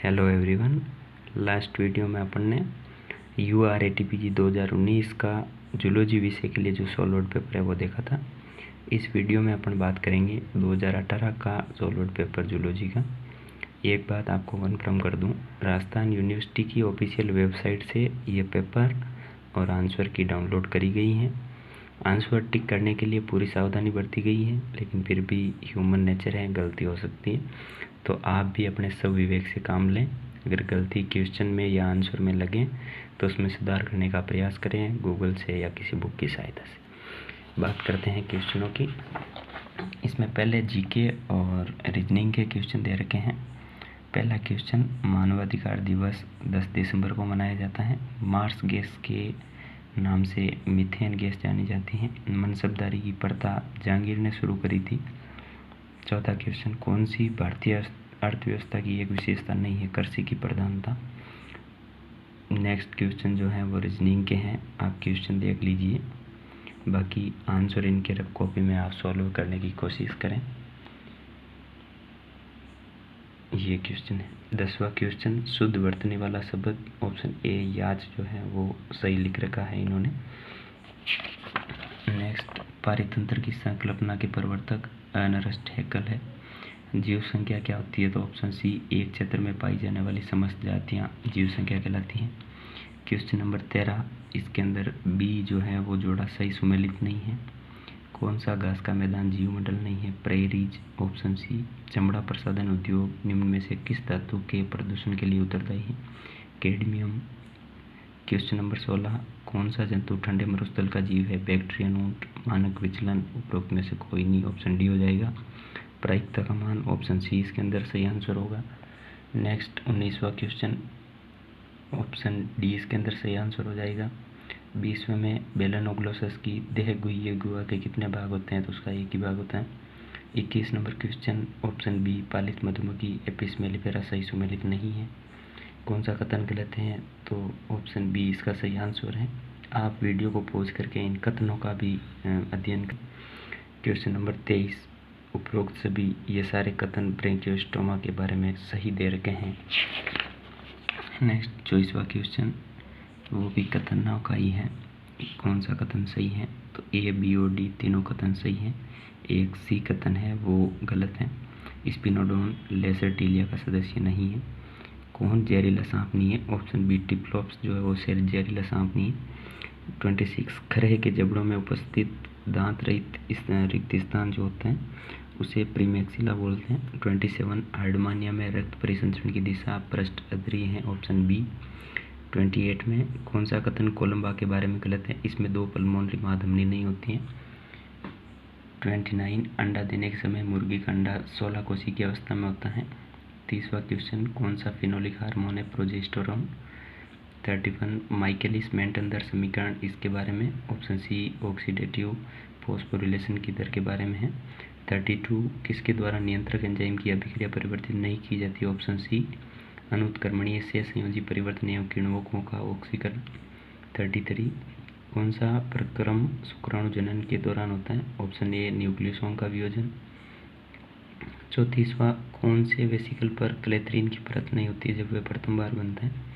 Hello everyone. Last video में अपन ने URATPG 2019 का जूलॉजी विषय के लिए जो सोलवर्ड पेपर है वो देखा था। इस वीडियो में अपन बात करेंगे 2018 का सोलवर्ड पेपर जूलॉजी का। एक बात आपको कन्फर्म कर दूं, राजस्थान यूनिवर्सिटी की ऑफिशियल वेबसाइट से ये पेपर और आंसर की डाउनलोड करी गई हैं। आंसर टिक करने के लिए पूरी सावधानी बरती गई है, लेकिन फिर भी ह्यूमन नेचर है, गलती हो सकती है, तो आप भी अपने सब विवेक से काम लें। अगर गलती क्वेश्चन में या आंसर में लगे तो उसमें सुधार करने का प्रयास करें गूगल से या किसी बुक की सहायता से। बात करते हैं क्वेश्चनों की। इसमें पहले जीके और रीजनिंग के क्वेश्चन दे रखे हैं। पहला क्वेश्चन, मानवाधिकार दिवस 10 दिसंबर को मनाया जाता है। मार्स गैस के नाम से मीथेन गैस जानी जाती है। मनसबदारी की प्रथा जहांगीर ने शुरू करी थी। चौथा क्वेश्चन, कौन सी भारतीय अर्थव्यवस्था की एक विशेषता नहीं है कृषि की प्रधानता। नेक्स्ट क्वेश्चन जो है वो रीजनिंग के हैं, आप क्वेश्चन देख लीजिए, बाकी आंसर इनके रफ कॉपी में आप सॉल्व करने की कोशिश करें। ये क्वेश्चन है। 10वां क्वेश्चन, शुद्ध वर्तनी वाला शब्द। ऑप्शन ए याच जो है वो सही लिख रखा है इन्होंने। नेक्स्ट, पारितंत्र की संकल्पना के प्रवर्तक अर्नस्ट हैकेल है। जीव संख्या क्या होती है, तो ऑप्शन सी, एक क्षेत्र में पाई जाने वाली समस्त जातियां जीव संख्या कहलाती हैं। क्वेश्चन नंबर 13, इसके अंदर बी जो है वो जोड़ा सही सुमेलित नहीं है। कौन सा घास का मैदान जीवमंडल नहीं है, प्रेरीज। ऑप्शन सी, चमड़ा प्रसाधन उद्योग निम्न में से किस धातु के प्रदूषण के लिए उत्तरदायी है, कैडमियम। क्वेश्चन नंबर 16, कौन सा जंतु ठंडे मरुस्थल का जीव है, बैक्टीरियन ऊंट। मानक विचलन उपरोक्त में से कोई नहीं, ऑप्शन डी हो जाएगा। प्रायिकता का मान, ऑप्शन सी इसके अंदर सही आंसर होगा। नेक्स्ट 19वां क्वेश्चन, ऑप्शन डी इसके अंदर सही आंसर हो जाएगा। 20वें में बेलानोग्लोसस की देह गुह्य गुहा के कितने भाग होते हैं, तो उसका एक ही भाग होता है। 21 नंबर क्वेश्चन, ऑप्शन बी, पालित मधुमक्खी एपिस मेलिफेरा सही सुमेलित नहीं है। कौन सा कथन गलत है, तो ऑप्शन बी इसका सही आंसर है। आप वीडियो को पॉज करके इन कथनों का भी अध्ययन करें। क्वेश्चन नंबर 23, उपरोक्त सभी ये सारे कथन ब्रेंकियोस्टोमा के बारे में सही दे रखे हैं। नेक्स्ट 24वां क्वेश्चन, वो भी कथनों का ही है, कौन सा कथन सही है, तो ए, बी और डी तीनों कथन सही हैं। एक सी कथन है वो गलत है। स्पिनोडोन लेसरटिलिया का सदस्य नहीं है। कौन जहरीला सांप नहीं है, ऑप्शन बी, टिप्लोप्स जो है वो जहरीला सांप नहीं है। 26, खरहे के जबड़ों में उपस्थित दांत रहित रिक्त स्थान जो होता है उसे प्रीमैक्सिला बोलते हैं। 27, हार्डमानिया में रक्त परिसंचरण की दिशा पृष्ठ अध्रीय है, ऑप्शन बी। 28 में कौन सा कथन कोलंबा के बारे में गलत है, इसमें दो पल्मोनरी महाधमनी नहीं होती हैं। 29, अंडा देने के समय मुर्गी का अंडा 16 कोशिका की अवस्था में होता है। 30वां क्वेश्चन, कौन सा फिनोलिक हार्मोन है, प्रोजेस्टेरोन। 31, माइकेलिस मेंटन दर समीकरण इसके बारे में, ऑप्शन सी, ऑक्सीडेटिव फॉस्फोरिलेशन की दर के बारे में है। 32, किसके द्वारा नियंत्रक एंजाइम की अभिक्रिया परिवर्तित नहीं की जाती, ऑप्शन सी, अनुत्क्रमणीय से संयोजी परिवर्तन एवं किण्वकों का ऑक्सीकरण। 33, कौन सा प्रक्रम शुक्राणु जनन के दौरान होता है, ऑप्शन ए, न्यूक्लियोसोम का वियोजन। 34वां, कौन से वेसिकल पर क्लेथरीन की परत नहीं होती है जब वह प्रथम बार बनता है,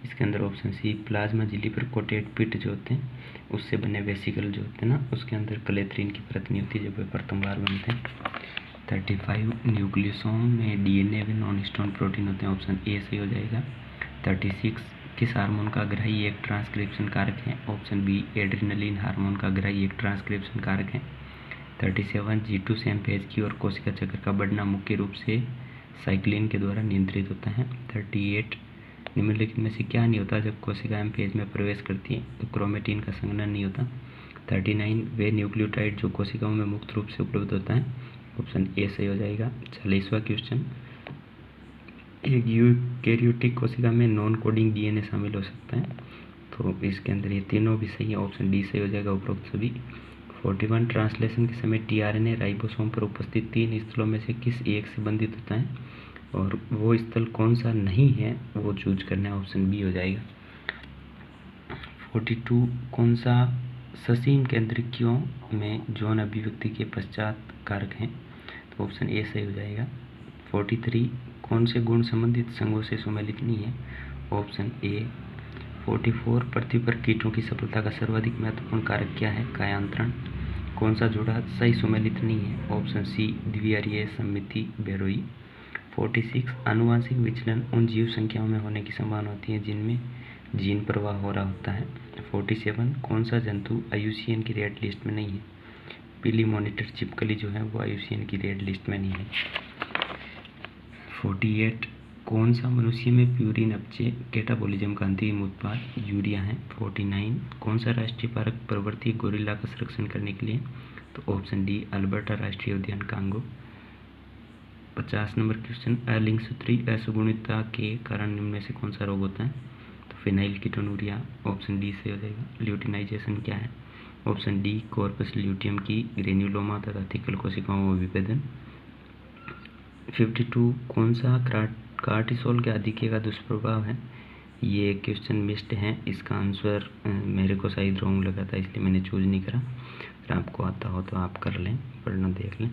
इसके अंदर ऑप्शन सी, प्लाज्मा झिल्ली पर कोटेड पिट जो होते हैं उससे बने वेसिकल जो होते हैं ना, उसके अंदर क्लेथरीन की परत नहीं होती जब वे प्रथम बार बनते हैं। 35, न्यूक्लियोसोम में DNA व नॉन हिस्टोन प्रोटीन होते हैं, ऑप्शन ए सही हो जाएगा। 36, किस हार्मोन का ग्राही एक ट्रांसक्रिप्शन कारक है, ऑप्शन बी, एड्रिनलिन हार्मोन का ग्राही एक ट्रांसक्रिप्शन कारक है। 37, G2 से एम्फेज की और कोशिका चक्र का बढ़ना मुख्य रूप से साइक्लिन के द्वारा नियंत्रित होता है। 38, निम्नलिखित में से क्या नहीं होता जब कोशिका एम्फेज में प्रवेश करती है, तो क्रोमेटिन का संघनन नहीं होता। 39, वे न्यूक्लियोटाइड जो कोशिकाओं में मुक्त रूप से उपलब्ध होता है, ऑप्शन ए सही हो जाएगा। 40वां क्वेश्चन, एक यूकैरियोटिक कोशिका में नॉन कोडिंग DNA शामिल हो सकता है, तो इसके अंदर ये तीनों भी सही है, ऑप्शन डी सही हो जाएगा उपरोक्त सभी। 41, ट्रांसलेशन के समय tRNA राइबोसोम पर उपस्थित 3 स्थलों में से किस एक से बंधित होता है, और वो स्थल कौन सा नहीं है वो चूज करना है, ऑप्शन बी हो जाएगा। 42, कौन सा ससीम केंद्रिकियों में जौन अभिव्यक्ति के पश्चात कारक हैं, तो ऑप्शन ए सही हो जाएगा। 43, कौन से गुण संबंधित संघों से सुमेलित नहीं है? Option A 44। पृथ्वी पर कीटों की सफलता का सर्वाधिक महत्वपूर्ण कारक क्या है? कायांतरण। कौन सा जोड़ा सही सुमेलित नहीं है? ऑप्शन सी द्विआरीय सममिति बेरोई। 46। आनुवंशिक विचलन उन जीव संख्याओं में होने की संभावना होती है जिनमें जीन प्रवाह हो रहा होता है। 47। कौन सा जंतु IUCN की रेड लिस्ट में नहीं है? पीली मॉनिटर छिपकली जो है वो IUCN की रेड लिस्ट में नहीं है। 48। कौन सा मनुष्य में प्यूरिन अपचय कैटाबोलिज्म का अंतिम उत्पाद यूरिया है? 49। कौन सा राष्ट्रीय पार्क प्रवृत्ति गोरिल्ला का संरक्षण करने के लिए? तो ऑप्शन डी अल्बर्टा राष्ट्रीय उद्यान कांगो। 50 नंबर क्वेश्चन, अलिंगसूत्री असुगुणितता के कारण निम्न में से कौन सा रोग होता है? तो फिनाइल कीटोनूरिया। ऑप्शन डी से हो जाएगा। ल्यूटिनाइजेशन क्या है? ऑप्शन डी कॉर्पस ल्यूटियम की ग्रेन्युलोमा तथा थिकल कोशिकाओं में विभेदन। 52। कौन सा कार्टिसोल के अधिक्य का दुष्प्रभाव है? ये क्वेश्चन मिस्ड है, इसका आंसर मेरे को शायद रॉन्ग लगा था इसलिए मैंने चूज नहीं करा। अगर आपको आता हो तो आप कर लें, पढ़ना देख लें।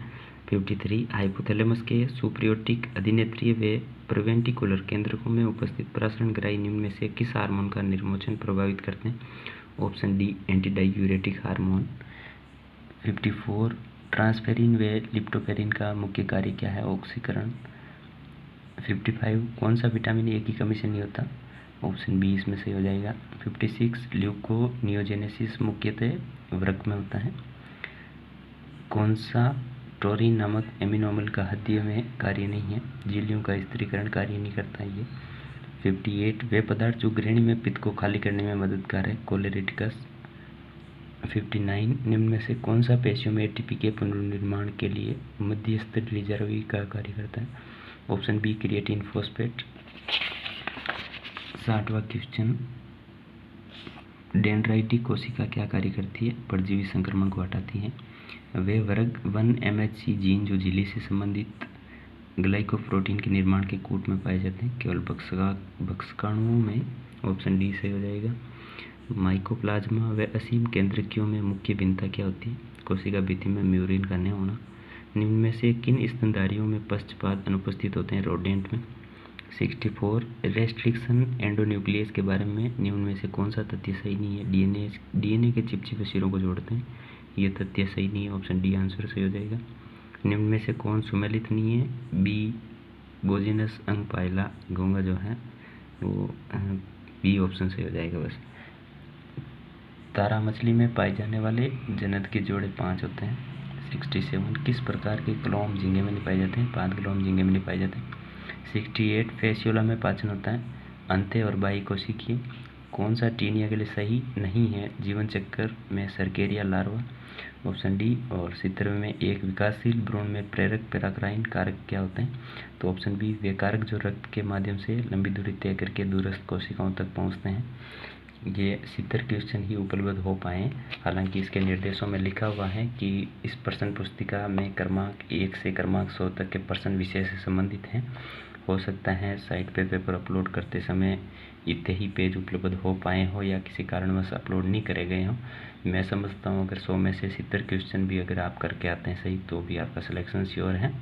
53। हाइपोथैलेमस के सुप्रियोटिक अधिनेत्रीय व प्रिवेंटिकुलर केंद्रकों में उपस्थित प्रसारण ग्राही निम्न में से किस हार्मोन का निर्मोचन प्रभावित करते हैं? Option D एंटीडायूरेटिक hormone. 54। ट्रांसफेरिन व लिप्टोफेरिन का मुख्य कार्य क्या है? ऑक्सीकरण। 55। कौन सा विटामिन ए की कमी से नहीं होता? ऑप्शन बी इसमें सही हो जाएगा। 56। ल्यूकोनियोजेनेसिस मुख्यतः वृक्क में होता है। कौन सा टोरिन नामक एमिनो अम्ल का हड्डियों में कार्य नहीं है? झिल्लियों का स्थिरीकरण कार्य नहीं करता ये। 58। वे पदार्थ जो ग्रहणी में पित्त को खाली करने में मददगार है? कोलेरिटिकस। 59। निम्न में से कौन सा पेशियों में ATP के पुनर्निर्माण के लिए मध्यस्थ रिजर्व का कार्य करता है? Option B creatine phosphate. 60वां क्वेश्चन, डेंड्राइटिक कोशिका क्या कार्य करती है? परजीवी संक्रमण को हटाती है। वे वर्ग 1 MHC जीन जो झिल्ली से संबंधित ग्लाइकोप्रोटीन के निर्माण के कूट में पाए जाते हैं केवल बक्सकाणुओं में। ऑप्शन डी सही हो जाएगा। माइकोप्लाज्मा व असीम केंद्रकियों में मुख्य भिन्नता क्या होती है? कोशिका भित्ति में म्यूरिन का न होना। निम्न में से किन स्तनधारियों में पक्षपात अनुपस्थित होते हैं? रोडेंट में। 64। रेस्ट्रिक्शन एंडोन्यूक्लियस के बारे में निम्न में से कौन सा तथ्य सही नहीं है? डीएनए के चिपचिपे सिरों को जोड़ते हैं, ये तथ्य सही नहीं है। ऑप्शन डी आंसर सही हो जाएगा। निम्न में से कौन सुमेलित नहीं है? बी बोजिनस अंग पाइला घोंगा जो है वो बी ऑप्शन सही हो जाएगा बस। तारा मछली में पाए जाने वाले जनन के जोड़े 5 होते हैं। 67। किस प्रकार के क्लोम झींगे में नहीं पाए जाते हैं? 5 क्लोम झींगे में नहीं पाए जाते हैं। 68। फेसियोला में पाचन होता है, अंत्य और बाह्य कोशिकीय। कौन सा टीनिया के लिए सही नहीं है? जीवन चक्र में सर्केरिया लार्वा। Option D. और 70 में एक विकासशील भ्रूण में प्रेरक पैराक्राइन कारक क्या होते हैं? तो ऑप्शन बी वे कारक जो रक्त के माध्यम से लंबी दूरी तय करके दूरस्थ कोशिकाओं तक पहुंचते हैं। ये 70 क्वेश्चन ही उपलब्ध हो पाए, हालांकि इसके निर्देशों में लिखा हुआ है कि इस प्रश्न पुस्तिका में क्रमांक 1 से क्रमांक 100 तक के प्रश्न विषय से संबंधित हैं। हो सकता है साइट पे पेपर अपलोड करते समय इतने ही पेज उपलब्ध हो पाए हो या किसी कारणवश अपलोड नहीं करे गए हों। मैं समझता हूँ अगर 100 में से 70 क्वेश्चन भी अगर आप करके आते हैं सही तो भी आपका सिलेक्शन श्योर है।